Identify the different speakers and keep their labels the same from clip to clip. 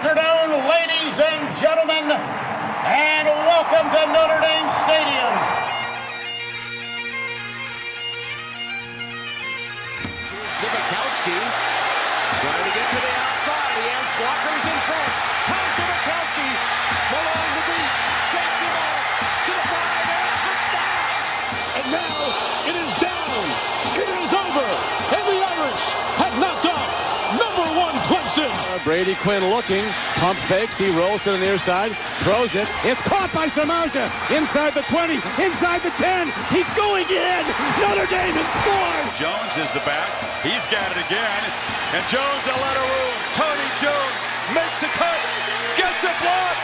Speaker 1: afternoon, ladies and gentlemen, and welcome to Notre Dame Stadium.
Speaker 2: Zibikowski trying to get to the outside. He has blockers in front. Tom Zibikowski, along the beat, shakes him off to the 5 and touchdown.
Speaker 3: And now it is down. It is over. And the Irish have knocked off #1 Clemson.
Speaker 4: Brady Quinn looking, pump fakes, he rolls to the near side, throws it, it's caught by Samaja, inside the 20, inside the 10, he's going in, Notre Dame has scored!
Speaker 5: Jones is the back, he's got it again, and Jones a lot of room, Tony Jones makes a cut, gets a block,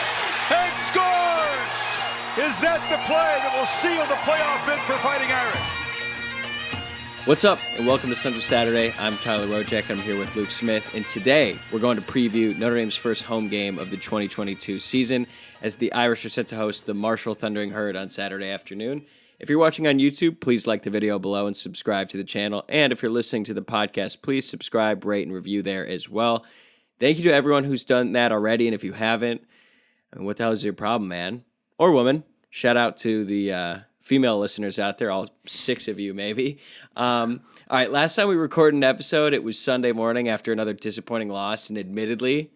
Speaker 5: and scores! Is that the play that will seal the playoff bid for Fighting Irish?
Speaker 6: What's up, and welcome to Central Saturday. I'm Tyler Rojek. I'm here with Luke Smith, and today we're going to preview Notre Dame's first home game of the 2022 season as the Irish are set to host the Marshall Thundering Herd on Saturday afternoon. If you're watching on YouTube, please like the video below and subscribe to the channel. And if you're listening to the podcast, please subscribe, rate, and review there as well. Thank you to everyone who's done that already, and if you haven't, I mean, what the hell is your problem, man? Or woman. Shout out to the female listeners out there, all 6 of you maybe. All right, last time we recorded an episode, it was Sunday morning after another disappointing loss, and admittedly,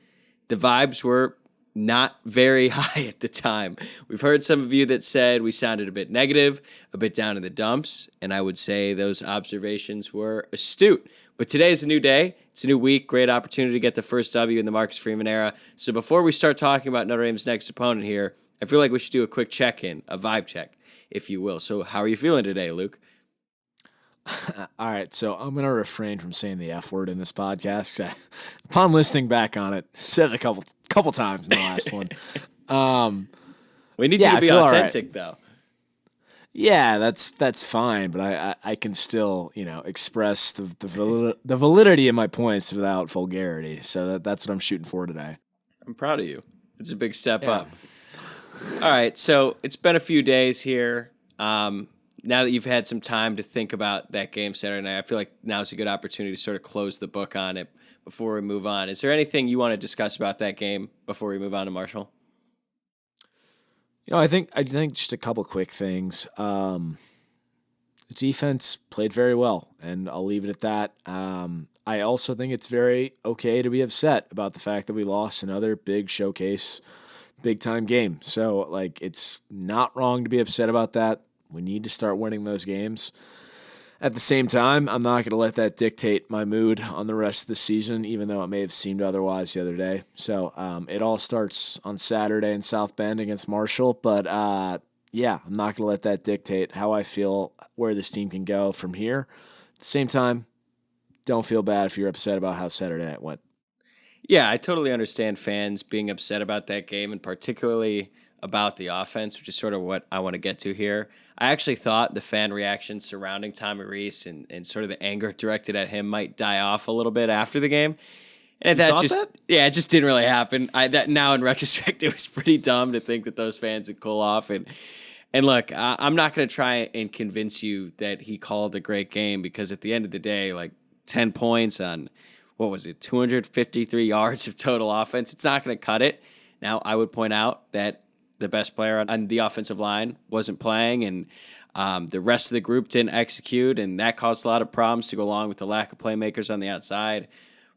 Speaker 6: the vibes were not very high at the time. We've heard some of you that said we sounded a bit negative, a bit down in the dumps, and I would say those observations were astute. But today is a new day. It's a new week. Great opportunity to get the first W in the Marcus Freeman era. So before we start talking about Notre Dame's next opponent here, I feel like we should do a quick check-in, a vibe check, if you will. So how are you feeling today, Luke?
Speaker 7: All right, so I'm going to refrain from saying the F word in this podcast. Upon listening back on it, said it a couple times in the last one.
Speaker 6: We need you to be authentic, though.
Speaker 7: Yeah, that's fine, but I can still, express the validity of my points without vulgarity. So that's what I'm shooting for today.
Speaker 6: I'm proud of you. It's a big step up. All right, so it's been a few days here. Now that you've had some time to think about that game Saturday night, I feel like now's a good opportunity to sort of close the book on it before we move on. Is there anything you want to discuss about that game before we move on to Marshall?
Speaker 7: I think just a couple quick things. The defense played very well, and I'll leave it at that. I also think it's very okay to be upset about the fact that we lost another big showcase, big-time game. So, it's not wrong to be upset about that. We need to start winning those games. At the same time, I'm not going to let that dictate my mood on the rest of the season, even though it may have seemed otherwise the other day. So it all starts on Saturday in South Bend against Marshall. But, I'm not going to let that dictate how I feel where this team can go from here. At the same time, don't feel bad if you're upset about how Saturday night went.
Speaker 6: Yeah, I totally understand fans being upset about that game, and particularly about the offense, which is sort of what I want to get to here. I actually thought the fan reaction surrounding Tommy Rees and sort of the anger directed at him might die off a little bit after the game. And it just didn't really happen. Now in retrospect, it was pretty dumb to think that those fans would cool off. And look, I'm not going to try and convince you that he called a great game, because at the end of the day, 10 points on, 253 yards of total offense, it's not going to cut it. Now, I would point out that the best player on the offensive line wasn't playing, and the rest of the group didn't execute, and that caused a lot of problems to go along with the lack of playmakers on the outside.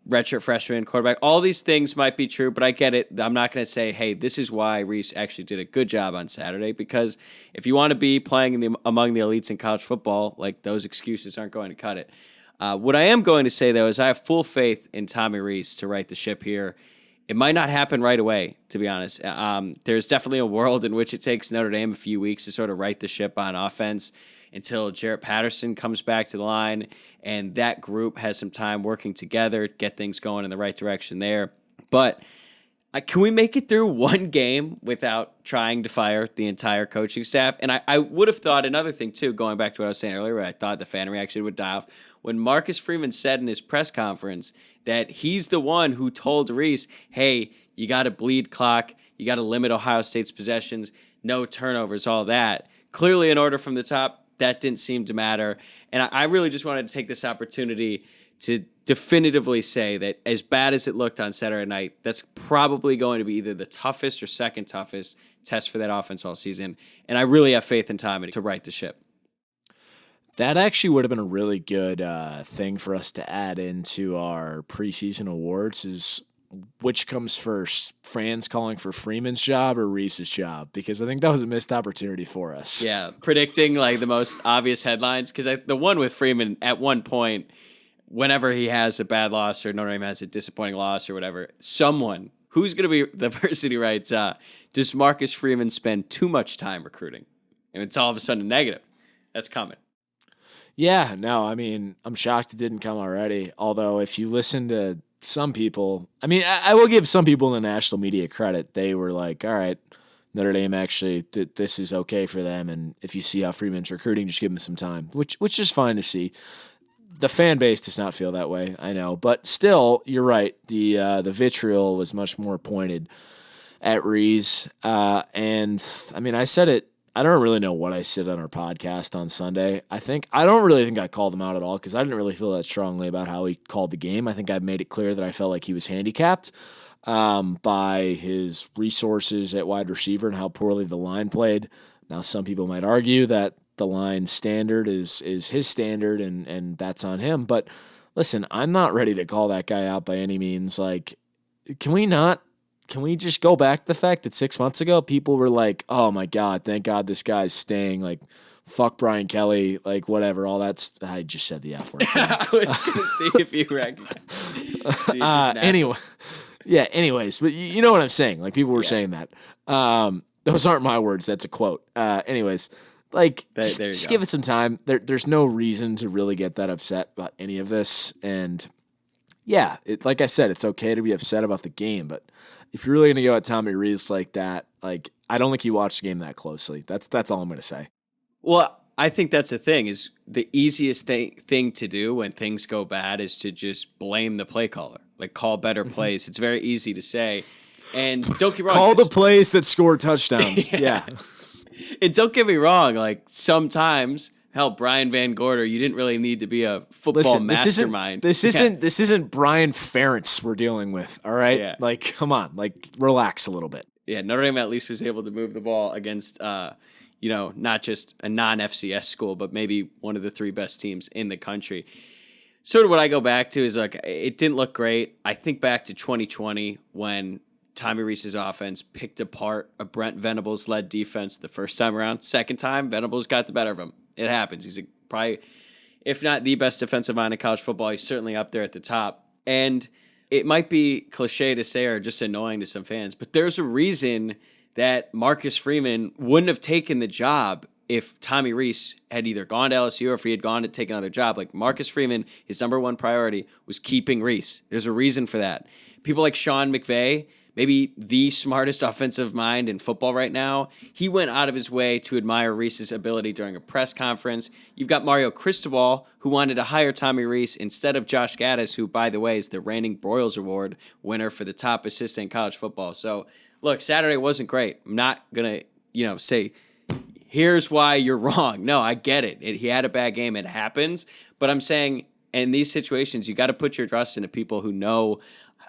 Speaker 6: Redshirt freshman, quarterback, all these things might be true, but I get it. I'm not going to say, hey, this is why Rees actually did a good job on Saturday, because if you want to be playing among the elites in college football, those excuses aren't going to cut it. What I am going to say, though, is I have full faith in Tommy Rees to right the ship here. It might not happen right away, to be honest. There's definitely a world in which it takes Notre Dame a few weeks to sort of right the ship on offense until Jarrett Patterson comes back to the line and that group has some time working together, get things going in the right direction there. But can we make it through one game without trying to fire the entire coaching staff? And I would have thought another thing, too, going back to what I was saying earlier, where I thought the fan reaction would die off. When Marcus Freeman said in his press conference that he's the one who told Rees, hey, you got to bleed clock, you got to limit Ohio State's possessions, no turnovers, all that. Clearly an order from the top, that didn't seem to matter. And I really just wanted to take this opportunity to definitively say that as bad as it looked on Saturday night, that's probably going to be either the toughest or second toughest test for that offense all season. And I really have faith in Tommy to right the ship.
Speaker 7: That actually would have been a really good thing for us to add into our preseason awards is which comes first, fans calling for Freeman's job or Rees's job? Because I think that was a missed opportunity for us.
Speaker 6: Yeah, predicting like the most obvious headlines. Because the one with Freeman at one point, whenever he has a bad loss or Notre Dame has a disappointing loss or whatever, someone who's going to be the person who writes, does Marcus Freeman spend too much time recruiting? And it's all of a sudden negative. That's coming.
Speaker 7: Yeah, no, I mean, I'm shocked it didn't come already. Although if you listen to some people, I mean, I will give some people in the national media credit. They were like, all right, Notre Dame actually, this is okay for them. And if you see how Freeman's recruiting, just give him some time, which is fine to see. The fan base does not feel that way, I know. But still, you're right. The vitriol was much more pointed at Rees. And, I mean, I said it. I don't really know what I said on our podcast on Sunday. I don't really think I called him out at all because I didn't really feel that strongly about how he called the game. I think I made it clear that I felt like he was handicapped by his resources at wide receiver and how poorly the line played. Now, some people might argue that the line standard is his standard and that's on him. But listen, I'm not ready to call that guy out by any means. Like, can we just go back to the fact that 6 months ago, people were like, oh my God, thank God this guy's staying. Like, fuck Brian Kelly, like whatever, all that's, I just said the F word.
Speaker 6: I was going to see if you recognize.
Speaker 7: Anyways, but you know what I'm saying. Like, people were saying that. Those aren't my words. That's a quote. Anyways, like, just give it some time. There's no reason to really get that upset about any of this. And yeah, like I said, it's okay to be upset about the game, but if you're really going to go at Tommy Rees like that, like, I don't think you watched the game that closely. That's all I'm going to say.
Speaker 6: Well, I think that's the thing is the easiest thing to do when things go bad is to just blame the play caller, like call better plays. It's very easy to say. And don't get me wrong.
Speaker 7: Call the plays that score touchdowns. Yeah.
Speaker 6: And don't get me wrong. Like sometimes, hell, Brian Van Gorder, you didn't really need to be a football mastermind.
Speaker 7: This isn't Brian Ferentz we're dealing with. All right.
Speaker 6: Yeah.
Speaker 7: Like, come on, like relax a little bit.
Speaker 6: Yeah. Notre Dame at least was able to move the ball against, not just a non-FCS school, but maybe one of the three best teams in the country. Sort of what I go back to is like, it didn't look great. I think back to 2020 when Tommy Rees's offense picked apart a Brent Venables-led defense the first time around. Second time, Venables got the better of him. It happens. He's probably, if not the best defensive mind in college football, he's certainly up there at the top. And it might be cliche to say or just annoying to some fans, but there's a reason that Marcus Freeman wouldn't have taken the job if Tommy Rees had either gone to LSU or if he had gone to take another job. Like Marcus Freeman, his number one priority was keeping Rees. There's a reason for that. People like Sean McVay, maybe the smartest offensive mind in football right now, he went out of his way to admire Rees's ability during a press conference. You've got Mario Cristobal, who wanted to hire Tommy Rees instead of Josh Gaddis, who, by the way, is the reigning Broyles Award winner for the top assistant in college football. So, look, Saturday wasn't great. I'm not going to, say, here's why you're wrong. No, I get it. He had a bad game. It happens. But I'm saying in these situations, you got to put your trust into people who know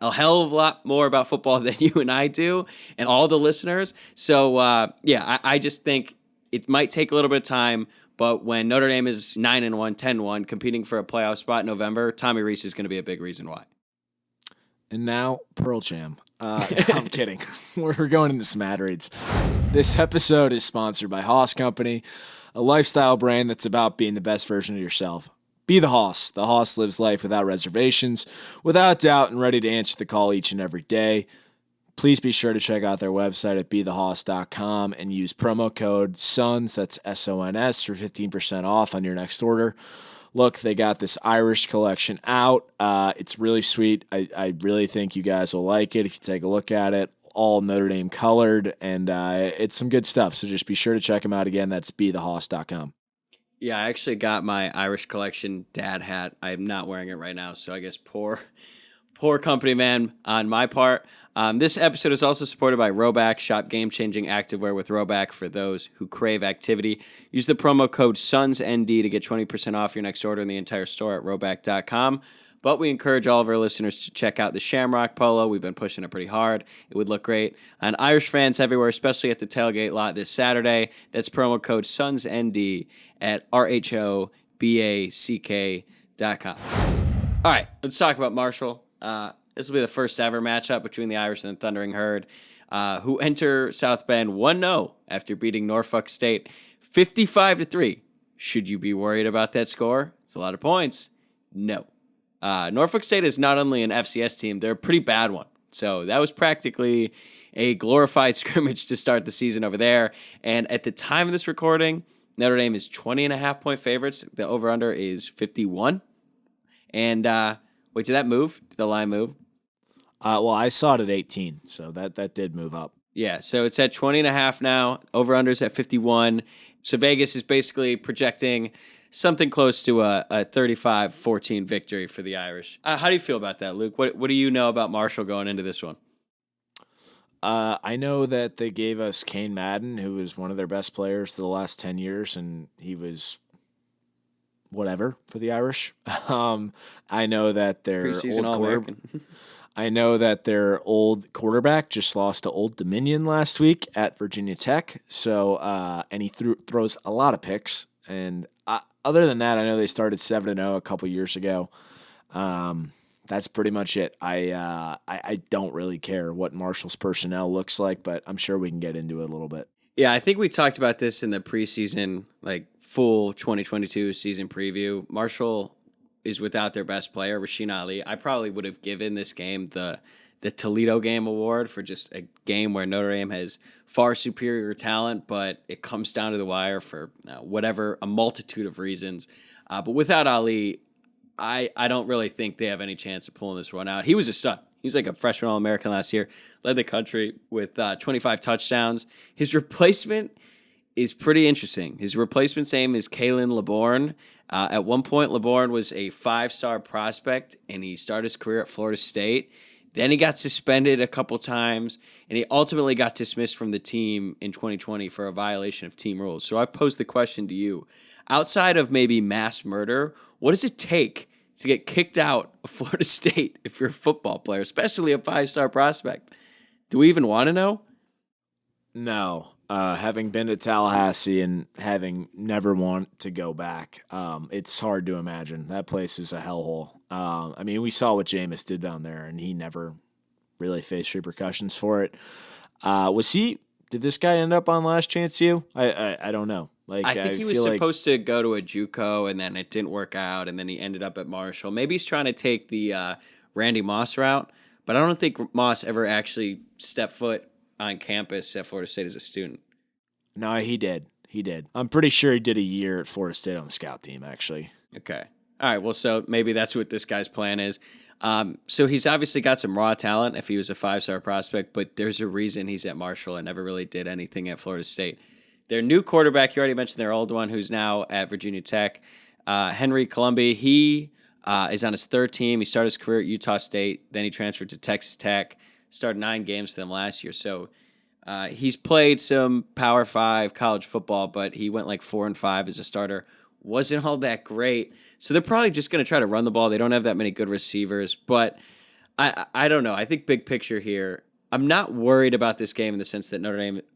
Speaker 6: a hell of a lot more about football than you and I do and all the listeners. So, I just think it might take a little bit of time, but when Notre Dame is 9-1, 10-1, competing for a playoff spot in November, Tommy Rees is going to be a big reason why.
Speaker 7: And now, Pearl Jam. I'm kidding. We're going into smatterates. This episode is sponsored by Hoss Company, a lifestyle brand that's about being the best version of yourself. Be the Hoss. The Hoss lives life without reservations, without doubt, and ready to answer the call each and every day. Please be sure to check out their website at bethehoss.com and use promo code SONS, that's SONS, for 15% off on your next order. Look, they got this Irish collection out. It's really sweet. I really think you guys will like it if you take a look at it. All Notre Dame colored, and it's some good stuff. So just be sure to check them out again. That's bethehoss.com.
Speaker 6: Yeah, I actually got my Irish collection dad hat. I'm not wearing it right now, so I guess poor company man on my part. This episode is also supported by Rhoback. Shop game-changing activewear with Rhoback for those who crave activity. Use the promo code SONSND to get 20% off your next order in the entire store at Rhoback.com. But we encourage all of our listeners to check out the Shamrock Polo. We've been pushing it pretty hard. It would look great. And Irish fans everywhere, especially at the tailgate lot this Saturday, that's promo code SUNSND at RHOBACK.com. All right, let's talk about Marshall. This will be the first ever matchup between the Irish and the Thundering Herd, who enter South Bend 1-0 after beating Norfolk State 55-3. Should you be worried about that score? It's a lot of points. No. Norfolk State is not only an FCS team, they're a pretty bad one. So that was practically a glorified scrimmage to start the season over there. And at the time of this recording, Notre Dame is 20.5-point favorites. The over-under is 51. And wait, did that move? Did the line move?
Speaker 7: Well, I saw it at 18, so that did move up.
Speaker 6: Yeah, so it's at 20.5 now. Over-under's at 51. So Vegas is basically projecting something close to a 35-14 victory for the Irish. How do you feel about that, Luke? What do you know about Marshall going into this one?
Speaker 7: I know that they gave us Kane Madden, who was one of their best players for the last 10 years, and he was whatever for the Irish. I know that their
Speaker 6: Preseason All-American.
Speaker 7: I know that their old quarterback just lost to Old Dominion last week at Virginia Tech. So, and he throws a lot of picks. And other than that, I know they started 7-0 a couple years ago. That's pretty much it. I don't really care what Marshall's personnel looks like, but I'm sure we can get into it a little bit.
Speaker 6: Yeah, I think we talked about this in the preseason, like full 2022 season preview. Marshall is without their best player, Rasheen Ali. I probably would have given this game the Toledo game award for just a game where Notre Dame has far superior talent, but it comes down to the wire for a multitude of reasons. But without Ali, I don't really think they have any chance of pulling this one out. He was a stud. He was like a freshman All-American last year, led the country with 25 touchdowns. His replacement is pretty interesting. His replacement's name is Kalen LeBourne. At one point, LeBourne was a 5-star prospect, and he started his career at Florida State. Then he got suspended a couple times, and he ultimately got dismissed from the team in 2020 for a violation of team rules. So I pose the question to you. Outside of maybe mass murder, what does it take to get kicked out of Florida State if you're a football player, especially a 5-star prospect? Do we even want to know?
Speaker 7: No. Having been to Tallahassee and having never want to go back, it's hard to imagine. That place is a hellhole. I mean, we saw what Jameis did down there, and he never really faced repercussions for it. Did this guy end up on Last Chance U? I don't know.
Speaker 6: I think he was supposed to go to a JUCO, and then it didn't work out, and then he ended up at Marshall. Maybe he's trying to take the Randy Moss route, but I don't think Moss ever actually stepped foot on campus at Florida State as a student.
Speaker 7: No, he did. I'm pretty sure he did a year at Florida State on the scout team, actually.
Speaker 6: Okay. All right, well, so maybe that's what this guy's plan is. So he's obviously got some raw talent if he was a 5-star prospect, but there's a reason he's at Marshall and never really did anything at Florida State. Their new quarterback, you already mentioned their old one, who's now at Virginia Tech, Henry Colombi. He is on his third team. He started his career at Utah State. Then he transferred to Texas Tech, started 9 games for them last year. So he's played some Power 5 college football, but he went like 4-5 as a starter. Wasn't all that great. So they're probably just going to try to run the ball. They don't have that many good receivers, but I don't know. I think big picture here, I'm not worried about this game in the sense that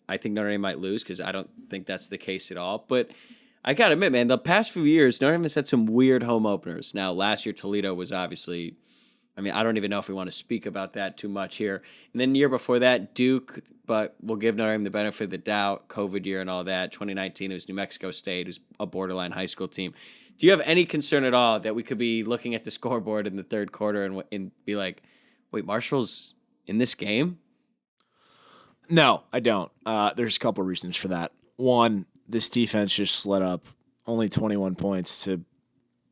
Speaker 6: I think Notre Dame might lose because I don't think that's the case at all. But I got to admit, man, the past few years, Notre Dame has had some weird home openers. Now, last year, Toledo was obviously, I mean, I don't even know if we want to speak about that too much here. And then the year before that, Duke, but we'll give Notre Dame the benefit of the doubt, COVID year and all that. 2019, it was New Mexico State, who's a borderline high school team. Do you have any concern at all that we could be looking at the scoreboard in the third quarter and be like, wait, Marshall's in this game?
Speaker 7: No, I don't. There's a couple reasons for that. One, this defense just let up only 21 points to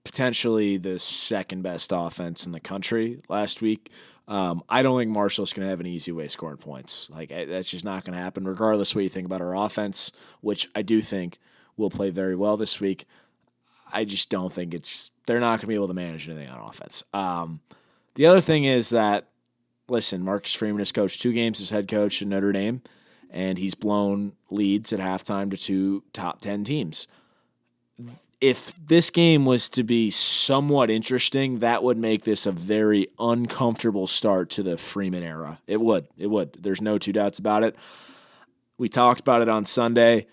Speaker 7: potentially the second best offense in the country last week. I don't think Marshall's going to have an easy way scoring points. That's just not going to happen, regardless of what you think about our offense, which I do think will play very well this week. I just don't think they're not going to be able to manage anything on offense. The other thing is that, listen, Marcus Freeman has coached 2 games as head coach in Notre Dame, and he's blown leads at halftime to 2 top 10 teams. if this game was to be somewhat interesting, that would make this a very uncomfortable start to the Freeman era. It would. There's no two doubts about it. We talked about it on Sunday.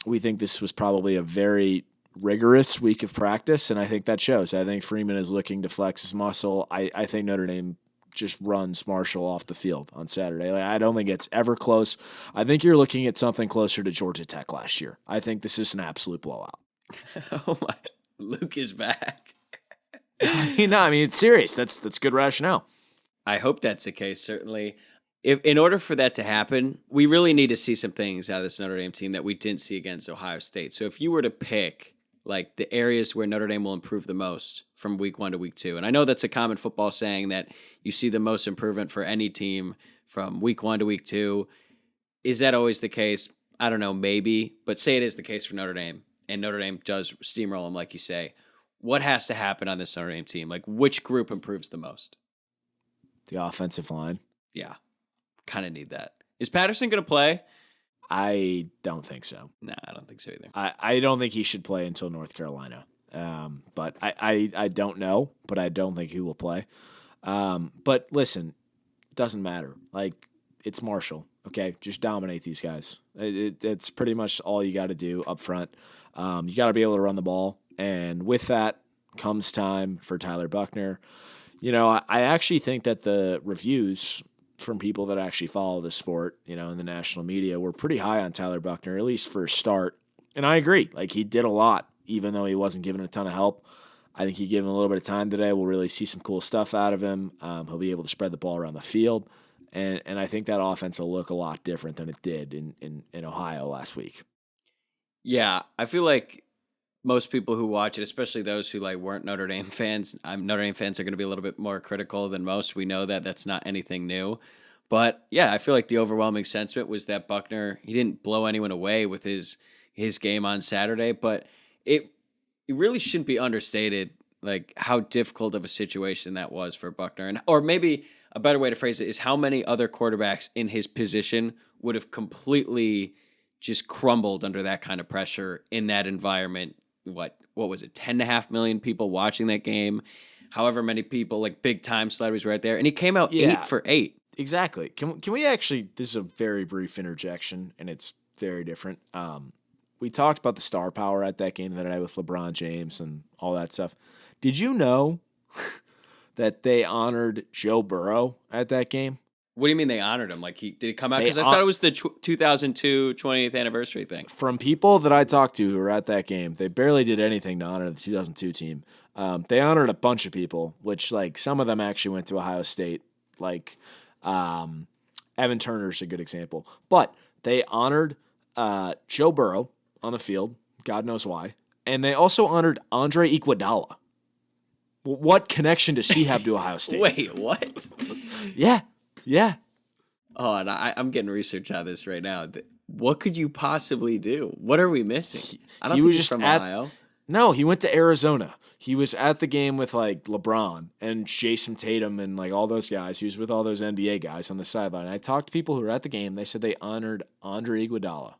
Speaker 7: We think this was probably a very rigorous week of practice, and I think that shows. I think Freeman is looking to flex his muscle. I think Notre Dame just runs Marshall off the field on Saturday. I don't think it's ever close. I think you're looking at something closer to Georgia Tech last year. I think this is an absolute blowout.
Speaker 6: Oh my! Luke is back.
Speaker 7: It's serious. That's good rationale.
Speaker 6: I hope that's the case. Certainly, if in order for that to happen, we really need to see some things out of this Notre Dame team that we didn't see against Ohio State. So if you were to pick like the areas where Notre Dame will improve the most from week 1 to week 2, and I know that's a common football saying that you see the most improvement for any team from week 1 to week 2. Is that always the case? I don't know, maybe, but say it is the case for Notre Dame. And Notre Dame does steamroll them, like you say. What has to happen on this Notre Dame team? Like, which group improves the most?
Speaker 7: The offensive line.
Speaker 6: Yeah, kind of need that. Is Patterson going to play?
Speaker 7: I don't think so.
Speaker 6: No, I don't think so either.
Speaker 7: I don't think he should play until North Carolina. But I don't know, but I don't think he will play. But listen, it doesn't matter. Like, it's Marshall. Okay, just dominate these guys. It's pretty much all you got to do up front. You got to be able to run the ball, and with that comes time for Tyler Buchner. I actually think that the reviews from people that actually follow the sport, in the national media, were pretty high on Tyler Buchner, at least for a start. And I agree. Like, he did a lot, even though he wasn't given a ton of help. I think you give him a little bit of time today, we'll really see some cool stuff out of him. He'll be able to spread the ball around the field. And I think that offense will look a lot different than it did in Ohio last week.
Speaker 6: Yeah, I feel like most people who watch it, especially those who weren't Notre Dame fans, Notre Dame fans are going to be a little bit more critical than most. We know that that's not anything new. But yeah, I feel like the overwhelming sentiment was that Buchner, he didn't blow anyone away with his game on Saturday, but it really shouldn't be understated like how difficult of a situation that was for Buchner. Or maybe a better way to phrase it is how many other quarterbacks in his position would have completely just crumbled under that kind of pressure in that environment. What was it? 10.5 million people watching that game. However many people, like big time celebrities, right there, and he came out 8 for 8.
Speaker 7: Exactly. Can we actually? This is a very brief interjection, and it's very different. We talked about the star power at that game that night with LeBron James and all that stuff. Did you know that they honored Joe Burrow at that game?
Speaker 6: What do you mean they honored him? Like did he come out? Because I thought it was the 2002 20th anniversary thing.
Speaker 7: From people that I talked to who were at that game, they barely did anything to honor the 2002 team. They honored a bunch of people, which some of them actually went to Ohio State. Evan Turner's a good example. But they honored Joe Burrow on the field. God knows why. And they also honored Andre Iguodala. What connection does he have to Ohio State?
Speaker 6: Wait, what?
Speaker 7: Yeah.
Speaker 6: Oh, and I'm getting research on this right now. What could you possibly do? What are we missing? I don't think he's from Ohio.
Speaker 7: No, he went to Arizona. He was at the game with LeBron and Jason Tatum and all those guys. He was with all those NBA guys on the sideline. I talked to people who were at the game. They said they honored Andre Iguodala.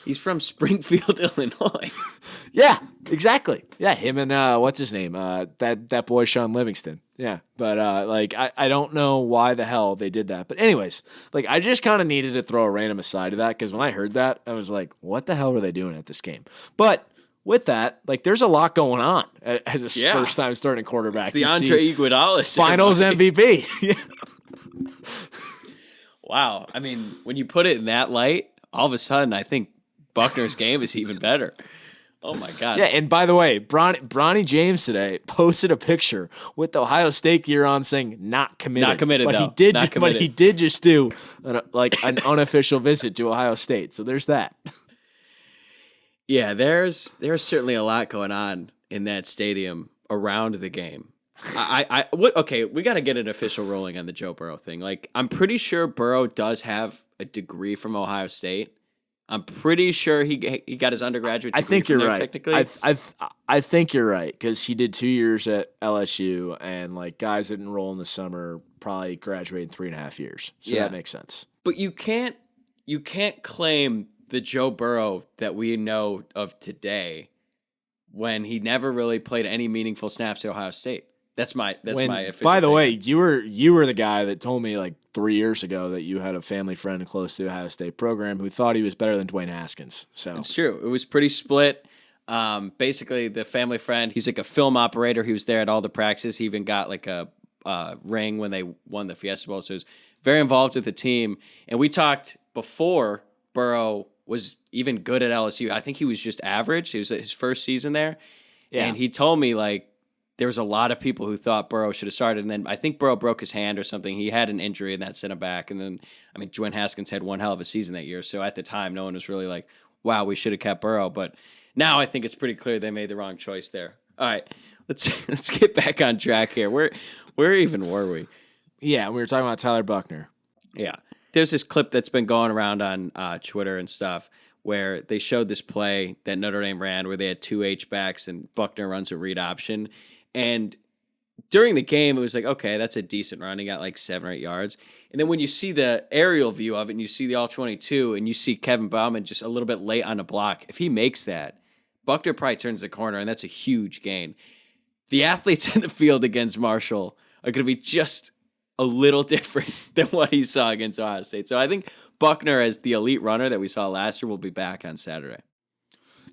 Speaker 6: He's from Springfield, Illinois.
Speaker 7: Yeah, exactly. Yeah, him and what's his name? That boy Sean Livingston. Yeah, but I don't know why the hell they did that. But anyways, I just kind of needed to throw a random aside to that because when I heard that, I was like, what the hell were they doing at this game? But with that, there's a lot going on as a first time starting quarterback.
Speaker 6: It's the Andre Iguodala
Speaker 7: Finals MVP.
Speaker 6: Wow. I mean, when you put it in that light, all of a sudden, I think Buchner's game is even better. Oh, my God.
Speaker 7: Yeah, and by the way, Bronny James today posted a picture with the Ohio State gear on saying not committed.
Speaker 6: Not committed,
Speaker 7: but
Speaker 6: though.
Speaker 7: But he did just do an unofficial visit to Ohio State. So there's that.
Speaker 6: Yeah, there's certainly a lot going on in that stadium around the game. Okay, we got to get an official ruling on the Joe Burrow thing. I'm pretty sure Burrow does have a degree from Ohio State. I'm pretty sure he got his undergraduate degree.
Speaker 7: I think you're right.
Speaker 6: Technically,
Speaker 7: I think you're right because he did 2 years at LSU, and guys that enroll in the summer probably graduate in 3.5 years. So that makes sense.
Speaker 6: But you can't claim the Joe Burrow that we know of today when he never really played any meaningful snaps at Ohio State. That's my official
Speaker 7: By the
Speaker 6: take.
Speaker 7: way, you were the guy that told me like 3 years ago that you had a family friend close to the Ohio State program who thought he was better than Dwayne Haskins. So
Speaker 6: It's true. It was pretty split. Basically, the family friend, he's like a film operator. He was there at all the practices. He even got like a ring when they won the Fiesta Bowl. So he was very involved with the team. And we talked before Burrow was even good at LSU. I think he was just average. It was his first season there.
Speaker 7: Yeah.
Speaker 6: And he told me like there was a lot of people who thought Burrow should have started. And then I think Burrow broke his hand or something. He had an injury and that sent him back. And then, I mean, Dwayne Haskins had one hell of a season that year. So at the time, no one was really like, wow, we should have kept Burrow. But now I think it's pretty clear they made the wrong choice there. All right, let's get back on track here. Where even were we?
Speaker 7: yeah, we were talking about Tyler Buchner.
Speaker 6: Yeah. There's this clip that's been going around on Twitter and stuff where they showed this play that Notre Dame ran where they had two H-backs and Buchner runs a read option. And during the game, it was like, okay, that's a decent run. He got like 7 or 8 yards. And then when you see the aerial view of it and you see the all-22 and you see Kevin Bauman just a little bit late on a block, if he makes that, Buchner probably turns the corner, and that's a huge gain. The athletes in the field against Marshall are going to be just a little different than what he saw against Ohio State. So I think Buchner, as the elite runner that we saw last year, will be back on Saturday.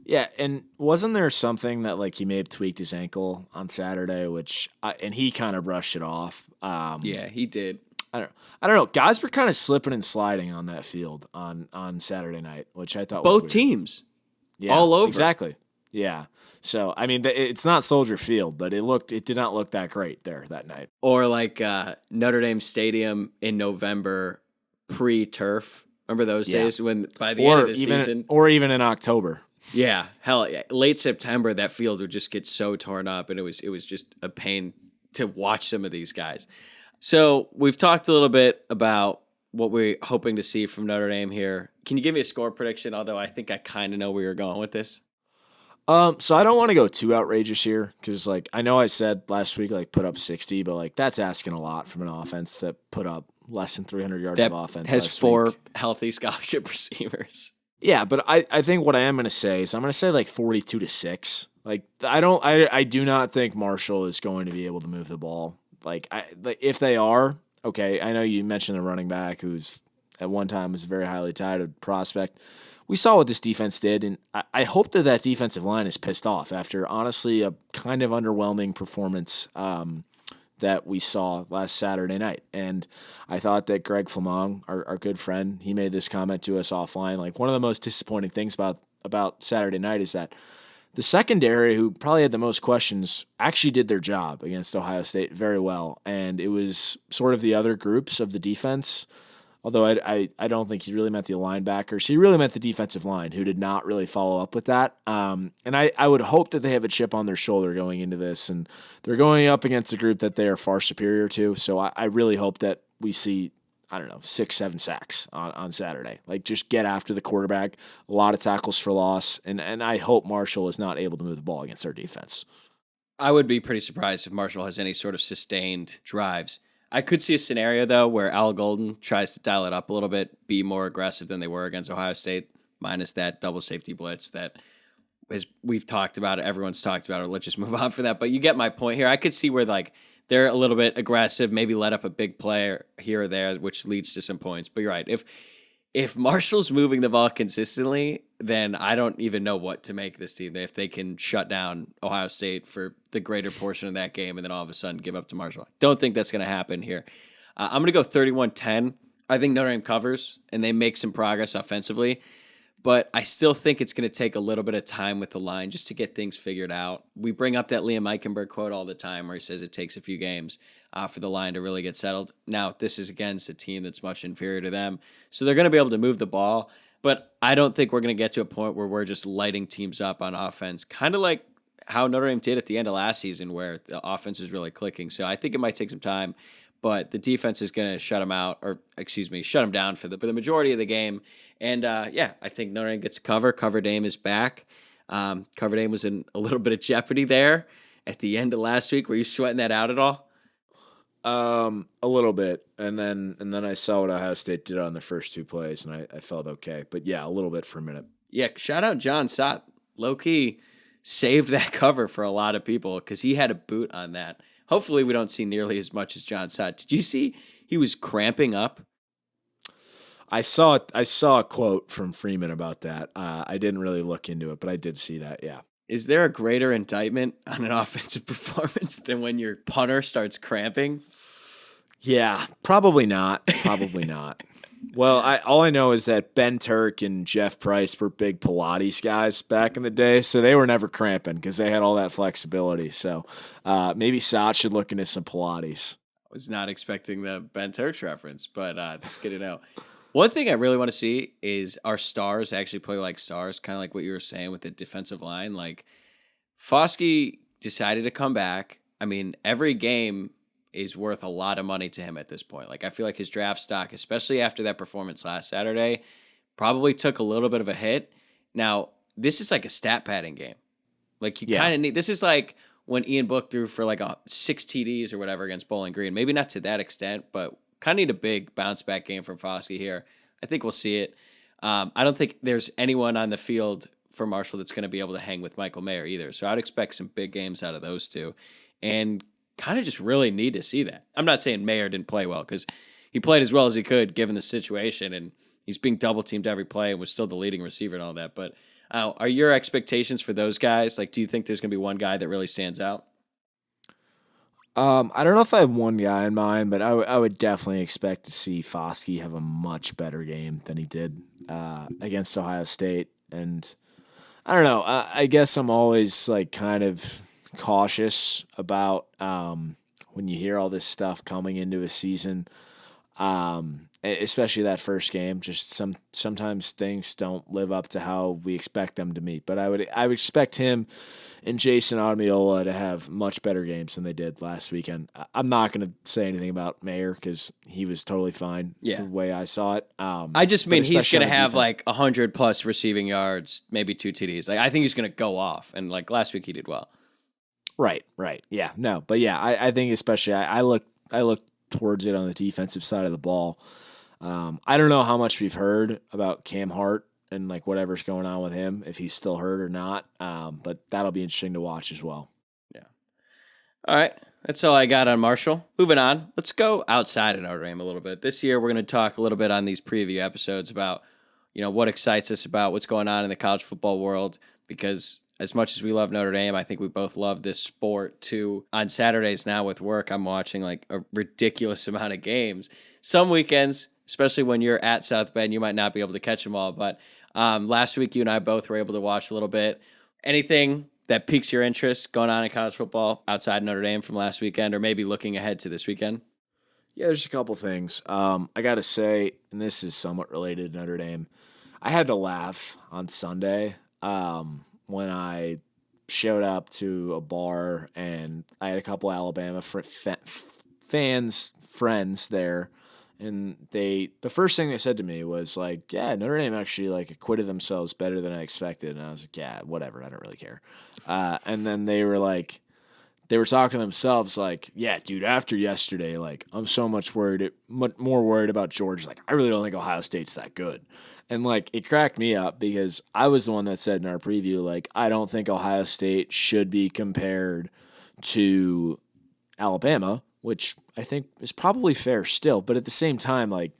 Speaker 7: Yeah, and wasn't there something that like he may have tweaked his ankle on Saturday, and he kind of brushed it off.
Speaker 6: Yeah, he did.
Speaker 7: I don't know. Guys were kind of slipping and sliding on that field on Saturday night, which I thought was
Speaker 6: Both
Speaker 7: weird.
Speaker 6: teams.
Speaker 7: Yeah,
Speaker 6: all over.
Speaker 7: Exactly. Yeah. So I mean, it's not Soldier Field, but it did not look that great there that night.
Speaker 6: Or like Notre Dame Stadium in November pre-turf. Remember those days when by the end of the season,
Speaker 7: or even in October.
Speaker 6: Yeah, hell, yeah. Late September, that field would just get so torn up, and it was just a pain to watch some of these guys. So we've talked a little bit about what we're hoping to see from Notre Dame here. Can you give me a score prediction? Although I think I kind of know where you're going with this.
Speaker 7: So I don't want to go too outrageous here because, like, I know I said last week, like, put up 60, but like that's asking a lot from an offense that put up less than 300 yards
Speaker 6: That
Speaker 7: of offense.
Speaker 6: has
Speaker 7: last
Speaker 6: 4
Speaker 7: week.
Speaker 6: healthy scholarship receivers.
Speaker 7: Yeah, but I think what I am going to say is I'm going to say like 42-6. Like I do not think Marshall is going to be able to move the ball. Like if they are, okay, I know you mentioned the running back who's at one time was a very highly touted prospect. We saw what this defense did, and I hope that defensive line is pissed off after honestly a kind of underwhelming performance that we saw last Saturday night. And I thought that Greg Flamong, our good friend, he made this comment to us offline. Like, one of the most disappointing things about Saturday night is that the secondary, who probably had the most questions, actually did their job against Ohio State very well. And it was sort of the other groups of the defense, although I don't think he really meant the linebackers. He really meant the defensive line, who did not really follow up with that. And I would hope that they have a chip on their shoulder going into this, and they're going up against a group that they are far superior to. So I really hope that we see, 6-7 sacks on Saturday. Like, just get after the quarterback, a lot of tackles for loss, and I hope Marshall is not able to move the ball against their defense.
Speaker 6: I would be pretty surprised if Marshall has any sort of sustained drives. I could see a scenario, though, where Al Golden tries to dial it up a little bit, be more aggressive than they were against Ohio State, minus that double safety blitz that we've talked about it, everyone's talked about it. Let's just move on for that. But you get my point here. I could see where like they're a little bit aggressive, maybe let up a big play here or there, which leads to some points. But you're right. If Marshall's moving the ball consistently, then I don't even know what to make this team. If they can shut down Ohio State for the greater portion of that game and then all of a sudden give up to Marshall. Don't think that's going to happen here. I'm going to go 31-10. I think Notre Dame covers and they make some progress offensively, but I still think it's going to take a little bit of time with the line just to get things figured out. We bring up that Liam Eichenberg quote all the time where he says it takes a few games for the line to really get settled. Now, this is against a team that's much inferior to them, so they're going to be able to move the ball, but I don't think we're going to get to a point where we're just lighting teams up on offense, kind of like how Notre Dame did at the end of last season where the offense is really clicking. So I think it might take some time, but the defense is going to shut them down for the majority of the game. And I think Notre Dame gets cover. Cover Dame is back. Cover Dame was in a little bit of jeopardy there at the end of last week. Were you sweating that out at all?
Speaker 7: A little bit, and then I saw what Ohio State did on the first 2 plays, and I felt okay. But yeah, a little bit for a minute.
Speaker 6: Yeah, shout out John Sott. Low key, saved that cover for a lot of people because he had a boot on that. Hopefully we don't see nearly as much as John saw. Did you see he was cramping up?
Speaker 7: I saw a quote from Freeman about that. I didn't really look into it, but I did see that, yeah.
Speaker 6: Is there a greater indictment on an offensive performance than when your punter starts cramping?
Speaker 7: Yeah, probably not. Probably not. Well, all I know is that Ben Turk and Jeff Price were big Pilates guys back in the day, so they were never cramping because they had all that flexibility. So maybe Sot should look into some Pilates.
Speaker 6: I was not expecting the Ben Turks reference, but that's good to know. One thing I really want to see is our stars actually play like stars, kind of like what you were saying with the defensive line. Like, Foskey decided to come back. I mean, every game is worth a lot of money to him at this point. Like, I feel like his draft stock, especially after that performance last Saturday, probably took a little bit of a hit. Now, this is like a stat padding game. Like, you kind of need, this is like when Ian Book threw for like 6 TDs or whatever against Bowling Green. Maybe not to that extent, but kind of need a big bounce back game from Foskey here. I think we'll see it. I don't think there's anyone on the field for Marshall that's going to be able to hang with Michael Mayer either. So I'd expect some big games out of those two. And kind of just really need to see that. I'm not saying Mayer didn't play well because he played as well as he could given the situation, and he's being double teamed every play and was still the leading receiver and all that. But are your expectations for those guys? Like, do you think there's going to be one guy that really stands out?
Speaker 7: I don't know if I have one guy in mind, but I would definitely expect to see Foskey have a much better game than he did against Ohio State. And I don't know. I guess I'm always like kind of cautious about when you hear all this stuff coming into a season, especially that first game. Just sometimes things don't live up to how we expect them to meet. But I would expect him and Jason Admiola to have much better games than they did last weekend. I'm not going to say anything about Mayer because he was totally fine the way I saw it.
Speaker 6: I just mean he's going to have like 100+ receiving yards, maybe 2 TDs. Like, I think he's going to go off. And like last week he did well.
Speaker 7: Right. Yeah, no. But yeah, I think especially I look towards it on the defensive side of the ball. I don't know how much we've heard about Cam Hart and like whatever's going on with him, if he's still hurt or not. But that'll be interesting to watch as well.
Speaker 6: Yeah. All right. That's all I got on Marshall. Moving on. Let's go outside of Notre Dame a little bit. This year, we're going to talk a little bit on these preview episodes about, what excites us about what's going on in the college football world, because as much as we love Notre Dame, I think we both love this sport too. On Saturdays now with work, I'm watching like a ridiculous amount of games. Some weekends, especially when you're at South Bend, you might not be able to catch them all, but last week, you and I both were able to watch a little bit. Anything that piques your interest going on in college football outside Notre Dame from last weekend, or maybe looking ahead to this weekend?
Speaker 7: Yeah, there's a couple things. I got to say, and this is somewhat related to Notre Dame, I had to laugh on Sunday when I showed up to a bar and I had a couple Alabama friends there. And the first thing they said to me was like, yeah, Notre Dame actually like acquitted themselves better than I expected. And I was like, yeah, whatever. I don't really care. And then they were talking to themselves like, yeah, dude, after yesterday, like I'm so much more worried about Georgia. Like, I really don't think Ohio State's that good. And like, it cracked me up because I was the one that said in our preview, like, I don't think Ohio State should be compared to Alabama, which I think is probably fair still. But at the same time, like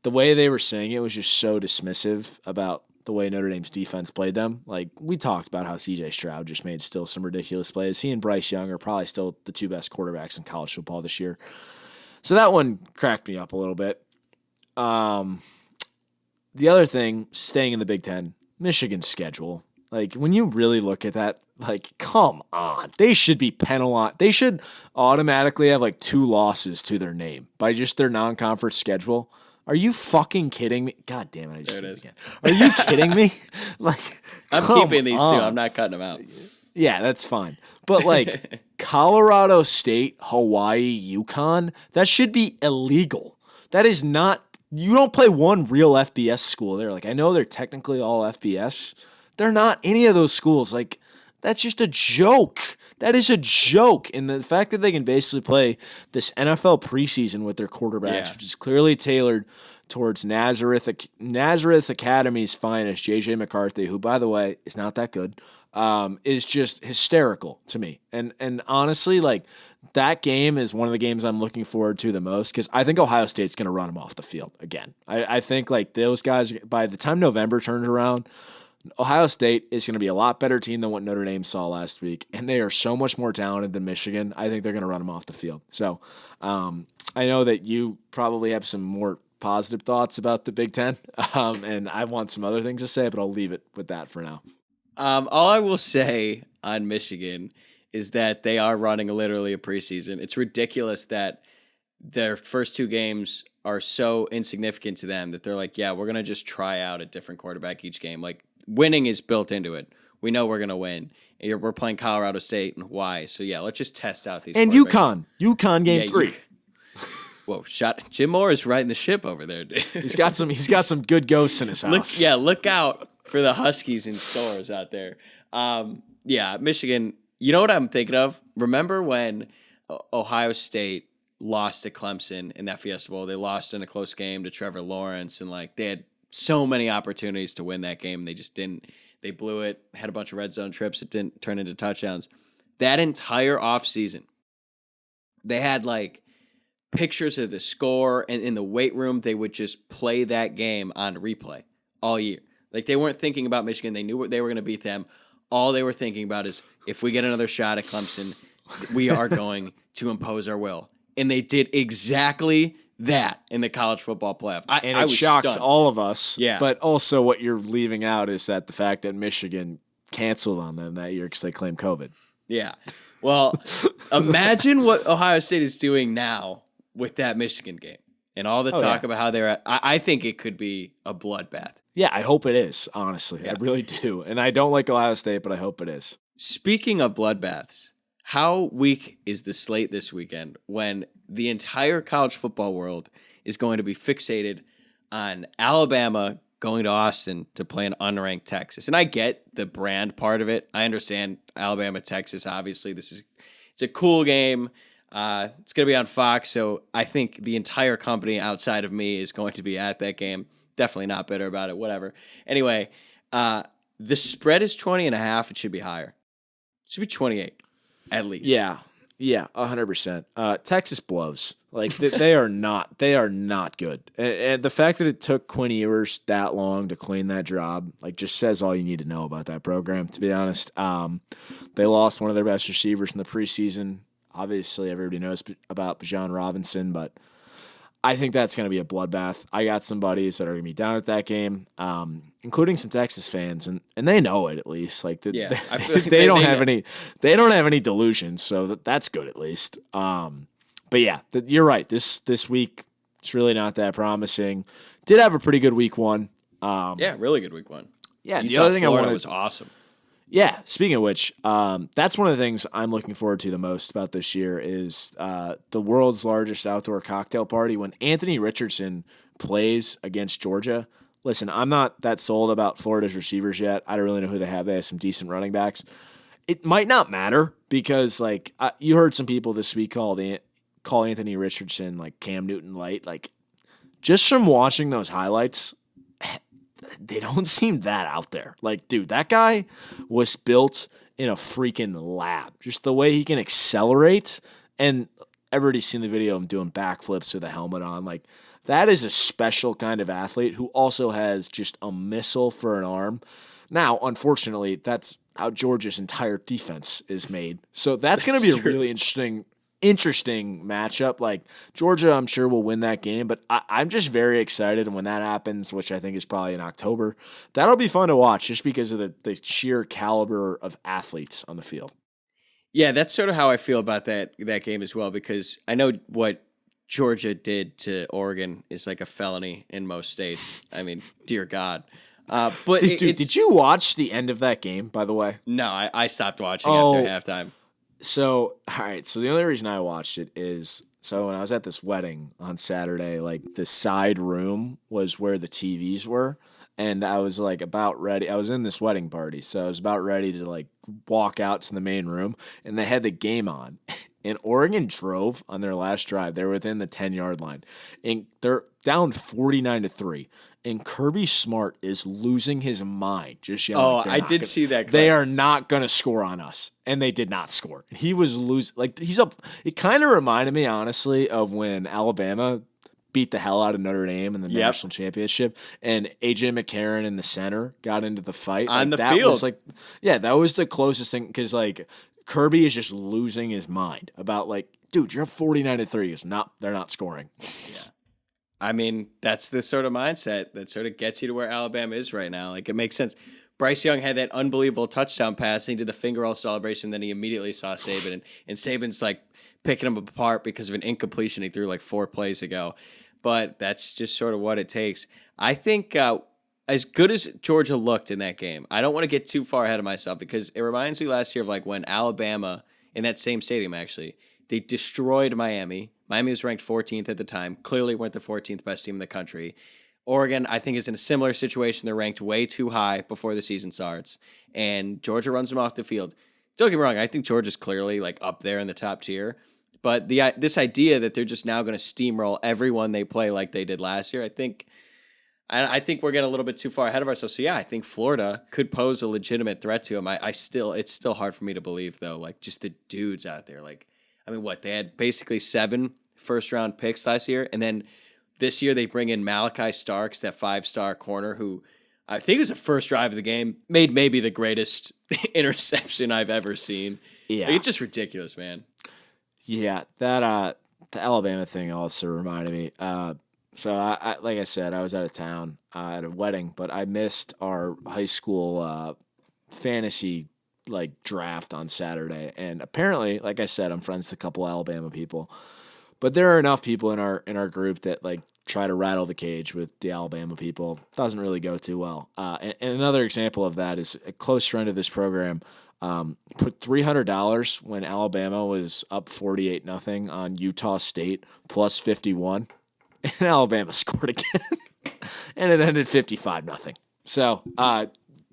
Speaker 7: the way they were saying it was just so dismissive about the way Notre Dame's defense played them. Like we talked about how CJ Stroud just made still some ridiculous plays. He and Bryce Young are probably still the two best quarterbacks in college football this year. So that one cracked me up a little bit. The other thing, staying in the Big Ten, Michigan's schedule. Like, when you really look at that, like, come on. They should be penalized. They should automatically have, like, 2 losses to their name by just their non-conference schedule. Are you fucking kidding me? God damn it, I just did it again. Are you kidding me? Like,
Speaker 6: I'm keeping these 2. I'm not cutting them out.
Speaker 7: Yeah, that's fine. But, like, Colorado State, Hawaii, UConn, that should be illegal. That is not... You don't play one real FBS school there. Like, I know they're technically all FBS. They're not any of those schools. Like, that's just a joke. That is a joke. And the fact that they can basically play this NFL preseason with their quarterbacks, which is clearly tailored towards Nazareth Academy's finest, J.J. McCarthy, who, by the way, is not that good. is just hysterical to me. And honestly, like, that game is one of the games I'm looking forward to the most because I think Ohio State's going to run them off the field again. I think, like, those guys, by the time November turns around, Ohio State is going to be a lot better team than what Notre Dame saw last week, and they are so much more talented than Michigan. I think they're going to run them off the field. So I know that you probably have some more positive thoughts about the Big Ten, and I want some other things to say, but I'll leave it with that for now.
Speaker 6: All I will say on Michigan is that they are running literally a preseason. It's ridiculous that their first 2 games are so insignificant to them that they're like, yeah, we're going to just try out a different quarterback each game. Like, winning is built into it. We know we're going to win. We're playing Colorado State and Hawaii. So, yeah, let's just test out these
Speaker 7: and UConn game 3.
Speaker 6: Whoa, Jim Moore is riding the ship over there, dude.
Speaker 7: He's got some good ghosts in his house.
Speaker 6: Look out for the Huskies in stores out there. Yeah, Michigan, you know what I'm thinking of? Remember when Ohio State lost to Clemson in that Fiesta Bowl? They lost in a close game to Trevor Lawrence, and like they had so many opportunities to win that game. They just didn't. They blew it, had a bunch of red zone trips. It didn't turn into touchdowns. That entire offseason, they had like pictures of the score, and in the weight room, they would just play that game on replay all year. Like, they weren't thinking about Michigan. They knew they were going to beat them. All they were thinking about is, if we get another shot at Clemson, we are going to impose our will. And they did exactly that in the college football playoff. I was
Speaker 7: shocked
Speaker 6: stunned.
Speaker 7: all of us.
Speaker 6: Yeah.
Speaker 7: But also what you're leaving out is that the fact that Michigan canceled on them that year because they claimed COVID.
Speaker 6: Yeah. Well, imagine what Ohio State is doing now with that Michigan game and all the talk about how they're at. I think it could be a bloodbath.
Speaker 7: Yeah, I hope it is, honestly. Yeah. I really do. And I don't like Ohio State, but I hope it is.
Speaker 6: Speaking of bloodbaths, how weak is the slate this weekend when the entire college football world is going to be fixated on Alabama going to Austin to play an unranked Texas? And I get the brand part of it. I understand Alabama, Texas. Obviously, it's a cool game. It's going to be on Fox, so I think the entire company outside of me is going to be at that game. Definitely not bitter about it, whatever. Anyway, the spread is 20.5. It should be higher. It should be 28, at least.
Speaker 7: Yeah, 100%. Texas blows. Like, they are not good. And the fact that it took Quinn Ewers that long to clean that job, like, just says all you need to know about that program, to be honest. They lost one of their best receivers in the preseason. Obviously, everybody knows about Bijan Robinson, but I think that's going to be a bloodbath. I got some buddies that are going to be down at that game, including some Texas fans, and they know it at least. Like, they don't have any delusions, so that's good at least. But yeah, you're right. This week it's really not that promising. Did have a pretty good week 1.
Speaker 6: Yeah, really good week 1.
Speaker 7: Yeah, the other thing
Speaker 6: Florida
Speaker 7: I wanted
Speaker 6: was awesome.
Speaker 7: Yeah, speaking of which, that's one of the things I'm looking forward to the most about this year is the world's largest outdoor cocktail party. When Anthony Richardson plays against Georgia, listen, I'm not that sold about Florida's receivers yet. I don't really know who they have. They have some decent running backs. It might not matter because, like, you heard some people this week call Anthony Richardson, like, Cam Newton light. Like, just from watching those highlights, they don't seem that out there. Like, dude, that guy was built in a freaking lab. Just the way he can accelerate, and everybody's seen the video of him doing backflips with a helmet on. Like, that is a special kind of athlete who also has just a missile for an arm. Now, unfortunately, that's how Georgia's entire defense is made. So that's going to be a really interesting matchup. Like, Georgia, I'm sure, will win that game, but I'm just very excited. And when that happens, which I think is probably in October, that'll be fun to watch just because of the sheer caliber of athletes on the field.
Speaker 6: Yeah, that's sort of how I feel about that game as well, because I know what Georgia did to Oregon is like a felony in most states. I mean, dear God. But
Speaker 7: did you watch the end of that game, by the way?
Speaker 6: No, I stopped watching after halftime.
Speaker 7: So, all right. So the only reason I watched it is, so when I was at this wedding on Saturday, like, the side room was where the TVs were. And I was like about ready. I was in this wedding party. So I was about ready to like walk out to the main room, and they had the game on. And Oregon drove on their last drive. They were within the 10-yard line, and they're down 49-3. and Kirby Smart is losing his mind. Just yelling.
Speaker 6: Oh, I did see that clip.
Speaker 7: They are not going to score on us, and they did not score. He was losing. Like, he's up. It kind of reminded me, honestly, of when Alabama beat the hell out of Notre Dame in the national championship, and A.J. McCarron in the center got into the fight.
Speaker 6: On the
Speaker 7: that
Speaker 6: field.
Speaker 7: Was that was the closest thing, because, like, Kirby is just losing his mind about, like, dude, you're up 49-3. He goes, no, they're not scoring.
Speaker 6: Yeah. I mean, that's the sort of mindset that sort of gets you to where Alabama is right now. Like, it makes sense. Bryce Young had that unbelievable touchdown pass, and he did the finger roll celebration, then he immediately saw Saban, and Saban's, like, picking him apart because of an incompletion he threw, like, 4 plays ago. But that's just sort of what it takes. I think as good as Georgia looked in that game, I don't want to get too far ahead of myself, because it reminds me last year of, like, when Alabama, in that same stadium actually, they destroyed Miami. Miami was ranked 14th at the time, clearly weren't the 14th best team in the country. Oregon, I think, is in a similar situation. They're ranked way too high before the season starts, and Georgia runs them off the field. Don't get me wrong, I think Georgia's clearly, like, up there in the top tier. But this idea that they're just now going to steamroll everyone they play like they did last year, I think we're getting a little bit too far ahead of ourselves. So yeah, I think Florida could pose a legitimate threat to them. It's still hard for me to believe, though. Like, just the dudes out there. Like, I mean, they had basically 7 first-round picks last year, and then this year they bring in Malachi Starks, that 5-star corner, who I think was the first drive of the game, made maybe the greatest interception I've ever seen.
Speaker 7: Yeah,
Speaker 6: like, it's just ridiculous, man.
Speaker 7: Yeah, that the Alabama thing also reminded me. So I like I said, I was out of town at a wedding, but I missed our high school fantasy, like, draft on Saturday. And apparently, like I said, I'm friends with a couple Alabama people, but there are enough people in our group that, like, try to rattle the cage with the Alabama people. Doesn't really go too well. And another example of that is a close friend of this program. Put $300 when Alabama was up 48-0 on Utah State plus 51, and Alabama scored again, and it ended 55-0. So,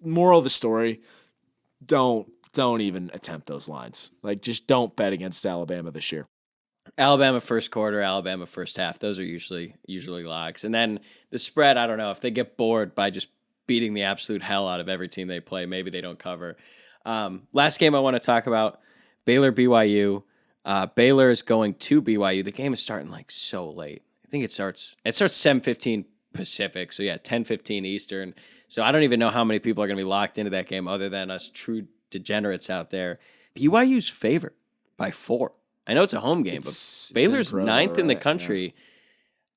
Speaker 7: moral of the story: don't even attempt those lines. Like, just don't bet against Alabama this year.
Speaker 6: Alabama first quarter, Alabama first half. Those are usually locks, and then the spread. I don't know if they get bored by just beating the absolute hell out of every team they play. Maybe they don't cover. Last game I want to talk about, Baylor BYU. Baylor is going to BYU. The game is starting, like, so late. I think it starts 7:15 Pacific. So yeah, 10:15 Eastern. So I don't even know how many people are going to be locked into that game other than us true degenerates out there. BYU's favored by 4. I know it's a home game, but Baylor's 9th in the country.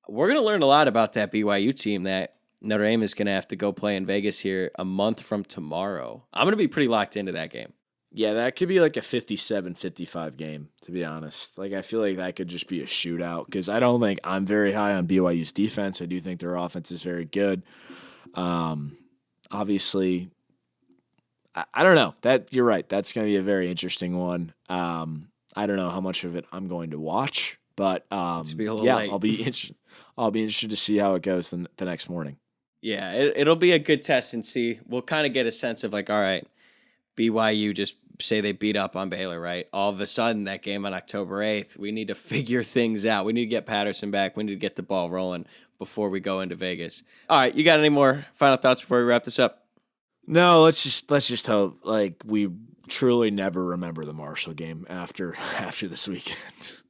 Speaker 6: Yeah. We're going to learn a lot about that BYU team that Notre Dame is going to have to go play in Vegas here a month from tomorrow. I'm going to be pretty locked into that game.
Speaker 7: Yeah, that could be like a 57-55 game, to be honest. Like, I feel like that could just be a shootout, because I don't think I'm very high on BYU's defense. I do think their offense is very good. Obviously, I don't know. You're right. That's going to be a very interesting one. I don't know how much of it I'm going to watch, but
Speaker 6: late.
Speaker 7: I'll be interested to see how it goes the next morning.
Speaker 6: Yeah, it'll be a good test and see. We'll kind of get a sense of, like, all right, BYU just say they beat up on Baylor, right? All of a sudden, that game on October 8th, we need to figure things out. We need to get Patterson back. We need to get the ball rolling before we go into Vegas. All right, you got any more final thoughts before we wrap this up?
Speaker 7: No, let's just hope, like, we truly never remember the Marshall game after this weekend.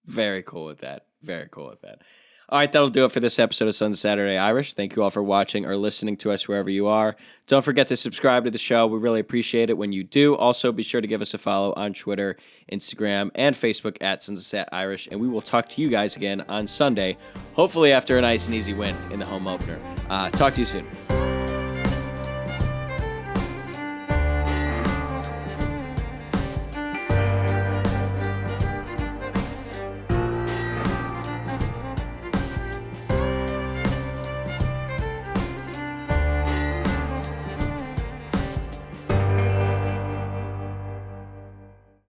Speaker 6: Very cool with that. Very cool with that. All right, that'll do it for this episode of Sunday Saturday Irish. Thank you all for watching or listening to us wherever you are. Don't forget to subscribe to the show. We really appreciate it when you do. Also, be sure to give us a follow on Twitter, Instagram, and Facebook at Sunday Irish. And we will talk to you guys again on Sunday, hopefully after a nice and easy win in the home opener. Talk to you soon.